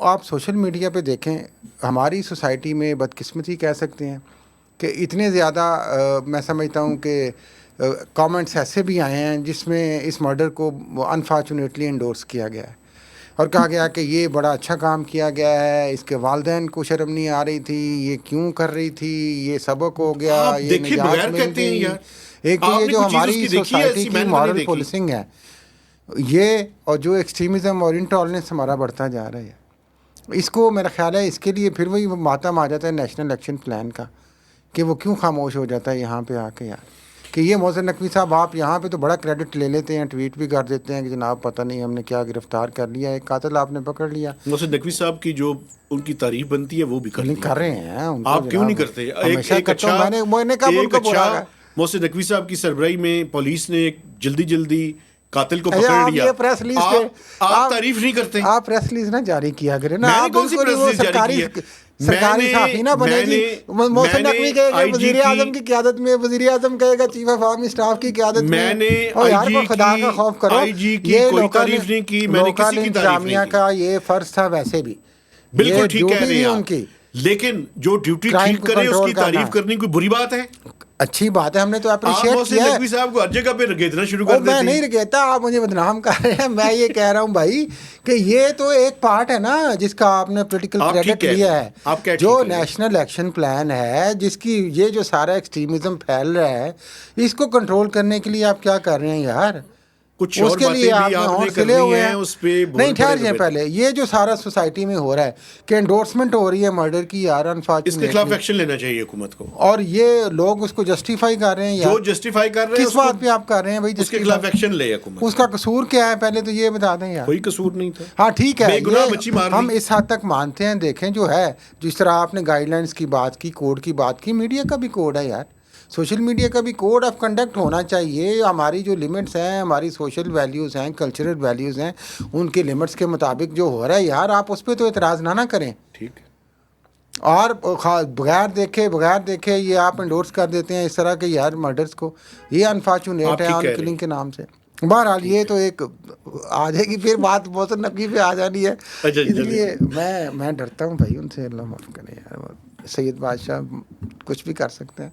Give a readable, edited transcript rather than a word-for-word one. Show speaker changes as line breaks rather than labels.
آپ social media پہ دیکھیں، ہماری سوسائٹی میں بدقسمتی کہہ سکتے ہیں کہ اتنے زیادہ میں سمجھتا ہوں کہ کامنٹس ایسے بھی آئے ہیں جس میں اس مرڈر کو انفارچونیٹلی انڈورس کیا گیا ہے اور کہا گیا کہ یہ بڑا اچھا کام کیا گیا ہے، اس کے والدین کو شرم نہیں آ رہی تھی، یہ کیوں کر رہی تھی، یہ سبق ہو گیا، یہ نجات مل گئی۔ ایک تو یہ جو ہماری سوسائٹی کی مورل پولیسنگ ہے یہ، اور جو ایکسٹریمزم اور انٹالرنس ہمارا بڑھتا جا رہا ہے، اس کو میرا خیال ہے اس کے لیے پھر وہی ماتم آ جاتا ہے نیشنل ایکشن پلان کا کہ وہ کیوں خاموش ہو جاتا ہے یہاں پہ آ کے یار کہ یہ محسن نقوی صاحب آپ یہاں پہ تو بڑا کریڈٹ لے لیتے ہیں، ٹویٹ بھی کر دیتے ہیں کہ جناب پتہ نہیں ہم نے کیا گرفتار کر لیا، ایک قاتل آپ نے پکڑ لیا۔
محسن نقوی صاحب کی جو ان کی تعریف بنتی ہے وہ بھی
کر رہے ہیں ان کو،
آپ کیوں نہیں کرتے؟
ہمیشہ کرتا ہوں میں نے کب ان کو بولا۔
محسن نقوی صاحب کی سربراہی میں پولیس نے ایک جلدی قاتل کو پکڑ لیا، آپ تعریف نہیں کرتے؟
آپ پریس ریلیز نہ جاری کیا کریں نا،
میں نے کون سی پریس ریلیز جاری کی ہے؟
سرکاری صحافی نہ بنے گی۔ محسن نقوی کہے گا وزیر اعظم کی قیادت میں، وزیر اعظم کہے گا چیف آف آرمی اسٹاف کی قیادت میں،
میں نے
اور یار کو خدا کا خوف کرو،
آئی جی کی
یہ
کوئی تعریف نہیں کی، میں نے کسی کی تعریف نہیں کی۔
کا یہ فرض تھا ویسے بھی،
بالکل ٹھیک کہہ رہے ہیں
ان کی،
لیکن جو ڈیوٹی ٹھیک کرے اس کی تعریف کرنی کوئی بری بات ہے؟
اچھی بات ہے، ہم نے تو اپریشیٹ کیا ہے۔
آپ نقوی صاحب کو ہر جگہ پہ رگیدنا شروع کر دیتے ہیں۔
میں نہیں رگیتا، آپ مجھے بدنام کر رہے ہیں۔ میں یہ کہہ رہا ہوں بھائی کہ یہ تو ایک پارٹ ہے نا جس کا آپ نے پولیٹیکل کریڈٹ لیا ہے، جو نیشنل ایکشن پلان ہے، جس کی یہ جو سارا ایکسٹریمزم پھیل رہا ہے اس کو کنٹرول کرنے کے لیے آپ کیا کر رہے ہیں یار؟
کچھ اور باتیں بھی آپ نے کرنی ہیں، اس پہ
نہیں ٹھہر جائیں پہلے۔ یہ جو سارا سوسائٹی میں ہو رہا ہے کہ انڈورسمنٹ ہو رہی ہے مرڈر کی یار،
اس کے خلاف ایکشن لینا چاہیے حکومت کو،
اور یہ لوگ اس کو جسٹیفائی کر رہے ہیں یار۔
جو جسٹیفائی کر رہے ہیں
کس بات پہ آپ کر رہے ہیں بھائی؟
اس کے خلاف ایکشن لے حکومت۔
اس کا قصور کیا ہے پہلے تو یہ بتا دیں یار۔
کوئی قصور نہیں تھا،
ہاں ٹھیک ہے، ہم
دی۔
اس حد تک مانتے ہیں۔ دیکھیں جو ہے، جس طرح آپ نے گائیڈ لائنس کی بات کی، کوڈ کی بات کی، میڈیا کا بھی کوڈ ہے یار، سوشل میڈیا کا بھی کوڈ آف کنڈکٹ ہونا چاہیے۔ ہماری جو لمٹس ہیں، ہماری سوشل ویلیوز ہیں، کلچرل ویلیوز ہیں، ان کے لمٹس کے مطابق جو ہو رہا ہے یار، آپ اس پہ تو اعتراض نہ کریں۔
ٹھیک ہے،
اور بغیر دیکھے یہ آپ انڈورس کر دیتے ہیں اس طرح کے یار مرڈرز کو، یہ انفارچونیٹ ہے آن کلنگ کے نام سے۔ بہرحال یہ تو ایک آ جائے گی پھر بات محسن نقوی پہ آ جانی ہے، اس لیے میں ڈرتا ہوں بھائی ان سے، اللہ معاف کرے یار، سید بادشاہ کچھ بھی کر سکتے ہیں۔